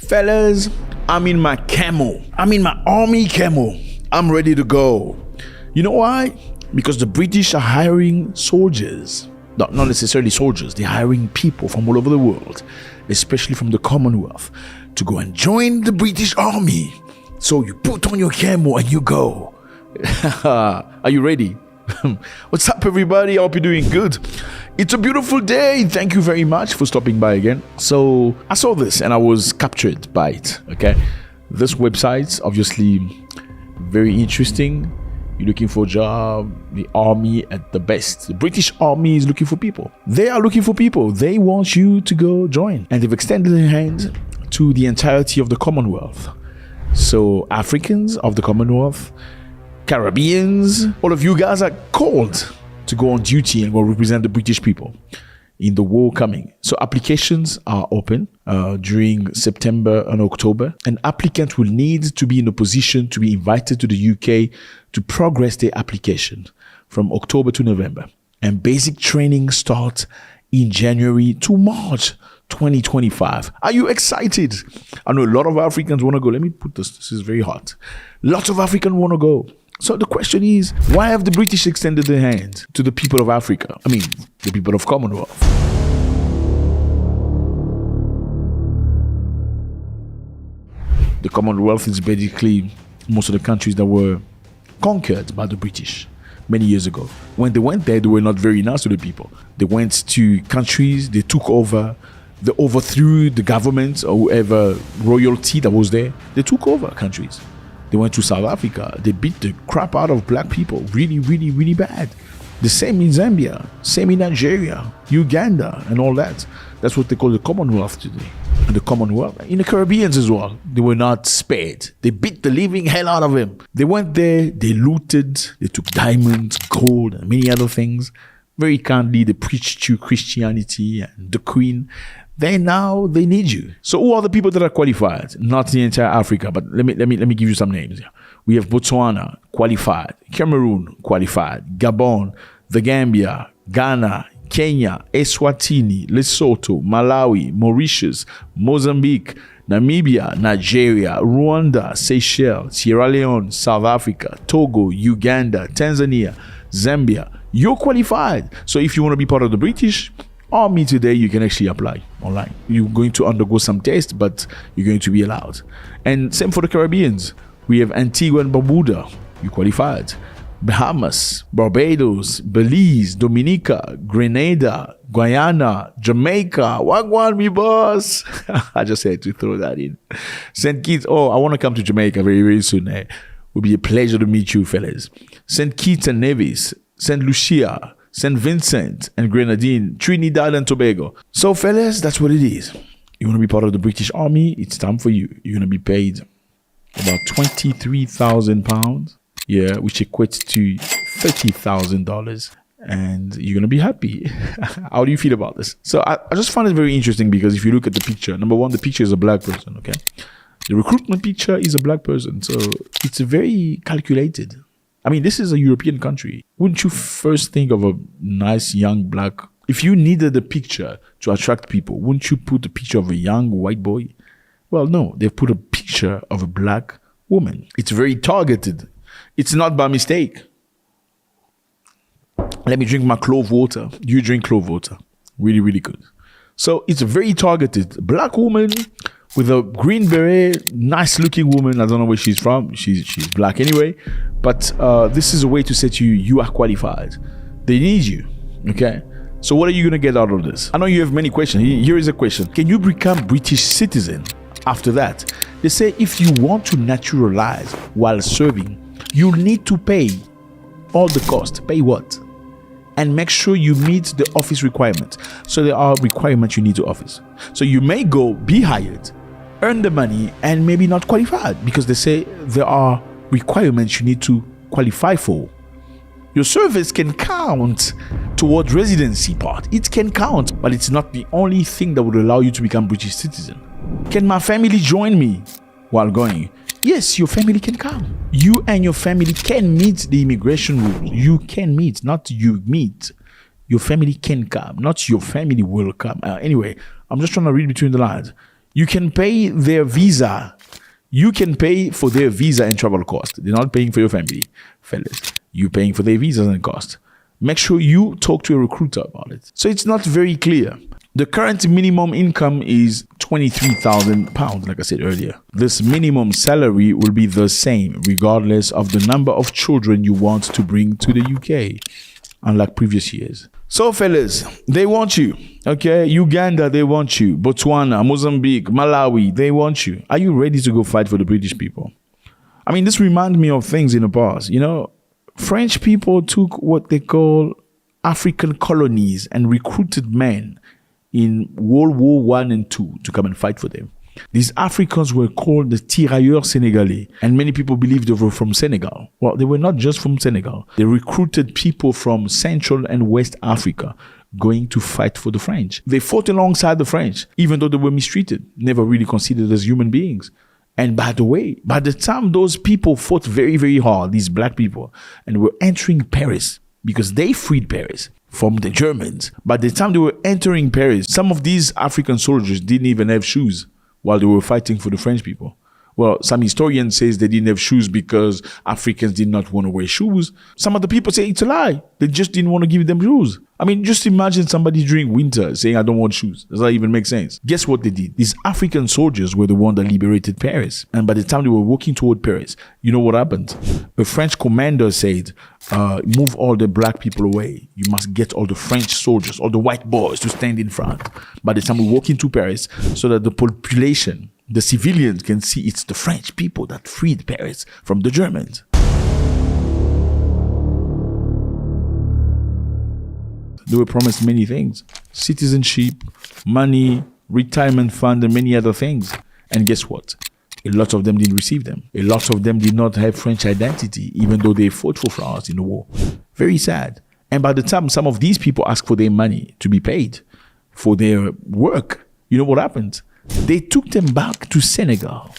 Fellas, I'm in my camo. I'm in my army camo. I'm ready to go. You know why? Because the British are hiring soldiers. Not necessarily soldiers, they're hiring people from all over the world, especially from the Commonwealth, to go and join the British Army. So you put on your camo and you go. Are you ready? What's up, everybody? I hope you're doing good. It's a beautiful day. Thank you very much for stopping by again. So I saw this and I was captured by it. Okay, this website's obviously very interesting. You're looking for a job, the army at the best. The British Army is looking for people. They are looking for people. They want you to go join. And they've extended their hand to the entirety of the Commonwealth. So Africans of the Commonwealth, Caribbeans, all of you guys are called to go on duty and go represent the British people in the war coming. So applications are open during September and October. An applicant will need to be in a position to be invited to the UK to progress their application from October to November. And basic training starts in January to March 2025. Are you excited? I know a lot of Africans want to go. Let me put this is very hot. Lots of Africans want to go. So the question is, why have the British extended their hand to the people of Africa? I mean, the people of Commonwealth. The Commonwealth is basically most of the countries that were conquered by the British many years ago. When they went there, they were not very nice to the people. They went to countries, they took over, they overthrew the government or whoever royalty that was there. They took over countries. They went to South Africa. They beat the crap out of black people really, really, really bad. The same in Zambia, same in Nigeria, Uganda, and all that. That's what they call the Commonwealth today. And the Commonwealth, in the Caribbeans as well, they were not spared. They beat the living hell out of them. They went there, they looted, they took diamonds, gold, and many other things. Very kindly, they preached you Christianity and the Queen. They need you. So who are the people that are qualified? Not the entire Africa, but let me give you some names. We have Botswana qualified, Cameroon qualified, Gabon, the Gambia, Ghana, Kenya, Eswatini, Lesotho, Malawi, Mauritius, Mozambique, Namibia, Nigeria, Rwanda, Seychelles, Sierra Leone, South Africa, Togo, Uganda, Tanzania, Zambia. You're qualified. So if you want to be part of the British Army today, you can actually apply online. You're going to undergo some tests, but you're going to be allowed. And same for the Caribbeans. We have Antigua and Barbuda. You qualified. Bahamas, Barbados, Belize, Dominica, Grenada, Guyana, Jamaica. Wagwan, me boss. I just had to throw that in. St. Kitts. Oh, I want to come to Jamaica very, very soon. It will be a pleasure to meet you, fellas. St. Kitts and Nevis, St. Lucia, St. Vincent and Grenadine, Trinidad and Tobago. So, fellas, that's what it is. You want to be part of the British Army? It's time for you. You're going to be paid about £23,000. Yeah, which equates to $30,000. And you're going to be happy. How do you feel about this? So I just found it very interesting because if you look at the picture, number one, the picture is a black person, okay? The recruitment picture is a black person. So it's very calculated. I mean, this is a European country. Wouldn't you first think of a nice young black? If you needed a picture to attract people, wouldn't you put a picture of a young white boy? Well, no, they've put a picture of a black woman. It's very targeted. It's not by mistake. Let me drink my clove water. You drink clove water. Really, really good. So it's a very targeted. Black woman with a green beret, nice looking woman. I don't know where she's from. She's black anyway. But this is a way to say to you, you are qualified. They need you. Okay? So what are you going to get out of this? I know you have many questions. Here is a question. Can you become British citizen after that? They say if you want to naturalize while serving, you'll need to pay all the cost. Pay what? And make sure you meet the office requirements. So there are requirements you need to office. So you may go, be hired, earn the money, and maybe not qualified because they say there are requirements you need to qualify for. Your service can count toward residency part. It can count, but it's not the only thing that would allow you to become British citizen. Can my family join me while going? Yes, your family can come. You and your family can meet the immigration rules. You can meet, not you meet. Your family can come, not your family will come. Anyway, I'm just trying to read between the lines. You can pay their visa. You can pay for their visa and travel cost. They're not paying for your family, fellas. You're paying for their visas and cost. Make sure you talk to a recruiter about it. So it's not very clear. The current minimum income is £23,000, like I said earlier. This minimum salary will be the same regardless of the number of children you want to bring to the UK, unlike previous years. So fellas, they want you, okay? Uganda, they want you. Botswana, Mozambique, Malawi, they want you. Are you ready to go fight for the British people? I mean, this reminds me of things in the past. You know, French people took what they call African colonies and recruited men in World War I and II to come and fight for them. These Africans were called the tirailleurs sénégalais, and many people believe they were from Senegal. Well, they were not just from Senegal. They recruited people from Central and West Africa going to fight for the French. They fought alongside the French, even though they were mistreated, never really considered as human beings. And by the way, by the time those people fought very, very hard, these black people, and were entering Paris, because they freed Paris from the Germans, by the time they were entering Paris, some of these African soldiers didn't even have shoes while they were fighting for the French people. Well, some historians say they didn't have shoes because Africans did not want to wear shoes. Some other people say it's a lie. They just didn't want to give them shoes. I mean, just imagine somebody during winter saying, I don't want shoes. Does that even make sense? Guess what they did? These African soldiers were the one that liberated Paris. And by the time they were walking toward Paris, you know what happened? A French commander said, move all the black people away. You must get all the French soldiers, all the white boys to stand in front. By the time we walk into Paris, so that the population, the civilians can see it's the French people that freed Paris from the Germans. They were promised many things: citizenship, money, retirement fund, and many other things. And guess what? A lot of them didn't receive them. A lot of them did not have French identity, even though they fought for France in the war. Very sad. And by the time some of these people asked for their money to be paid for their work, you know what happened? They took them back to Senegal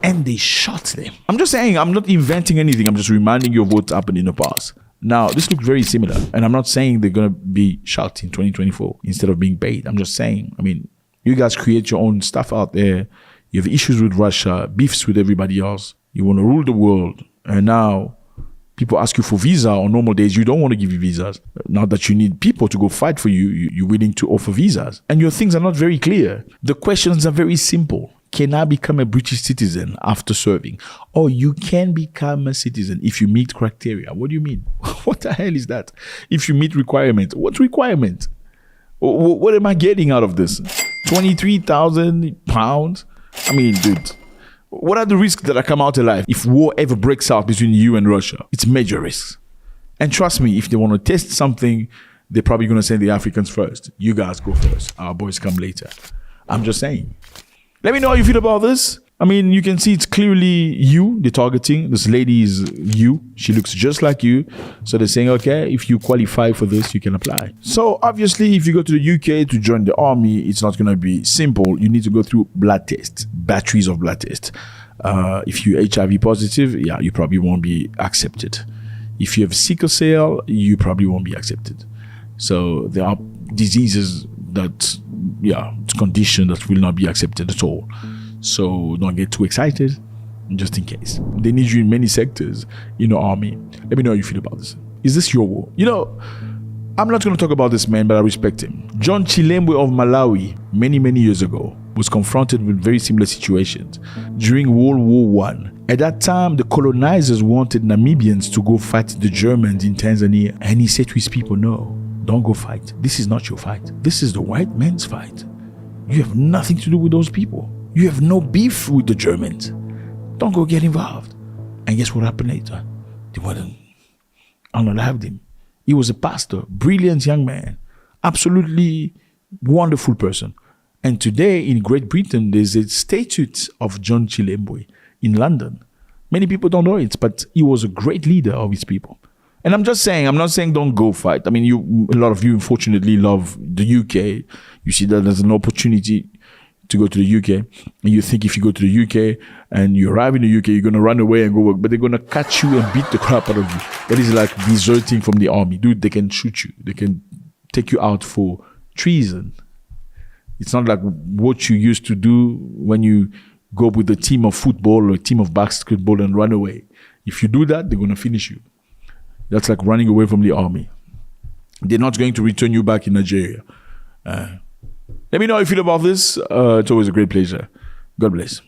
and they shot them. I'm just saying, I'm not inventing anything. I'm just reminding you of what happened in the past. Now, this looks very similar. And I'm not saying they're going to be shot in 2024 instead of being paid. I'm just saying, I mean, you guys create your own stuff out there. You have issues with Russia, beefs with everybody else. You want to rule the world. And now people ask you for visa on normal days. You don't want to give you visas. Now that you need people to go fight for you, you're willing to offer visas. And your things are not very clear. The questions are very simple. Can I become a British citizen after serving? Or you can become a citizen if you meet criteria. What do you mean? What the hell is that? If you meet requirement, what requirement? What am I getting out of this? £23,000? I mean, dude, what are the risks that I come out alive if war ever breaks out between you and Russia? It's major risks. And trust me, if they want to test something, they're probably going to send the Africans first. You guys go first. Our boys come later. I'm just saying. Let me know how you feel about this. I mean, you can see it's clearly you, they're targeting. This lady is you. She looks just like you. So they're saying, okay, if you qualify for this, you can apply. So obviously, if you go to the UK to join the army, it's not going to be simple. You need to go through blood tests, batteries of blood tests. If you're HIV positive, yeah, you probably won't be accepted. If you have sickle cell, you probably won't be accepted. So there are diseases that, yeah, it's condition that will not be accepted at all. So don't get too excited, just in case. They need you in many sectors in the army. Let me know how you feel about this. Is this your war? You know, I'm not going to talk about this man, but I respect him. John Chilembwe of Malawi, many years ago, was confronted with very similar situations during World War I. At that time, the colonizers wanted Namibians to go fight the Germans in Tanzania. And he said to his people, no, don't go fight. This is not your fight. This is the white man's fight. You have nothing to do with those people. You have no beef with the Germans. Don't go get involved. And guess what happened later? They wouldn't unalive him. He was a pastor, brilliant young man, absolutely wonderful person. And today in Great Britain, there's a statue of John Chilembwe in London. Many people don't know it, but he was a great leader of his people. And I'm just saying, I'm not saying don't go fight. I mean, a lot of you, unfortunately, love the UK. You see that there's an opportunity to go to the UK, and you think if you go to the UK and you arrive in the UK, you're going to run away and go work, but they're going to catch you and beat the crap out of you. That is like deserting from the army. Dude, they can shoot you. They can take you out for treason. It's not like what you used to do when you go with a team of football or a team of basketball and run away. If you do that, they're going to finish you. That's like running away from the army. They're not going to return you back in Nigeria. Let me know how you feel about this. It's always a great pleasure. God bless.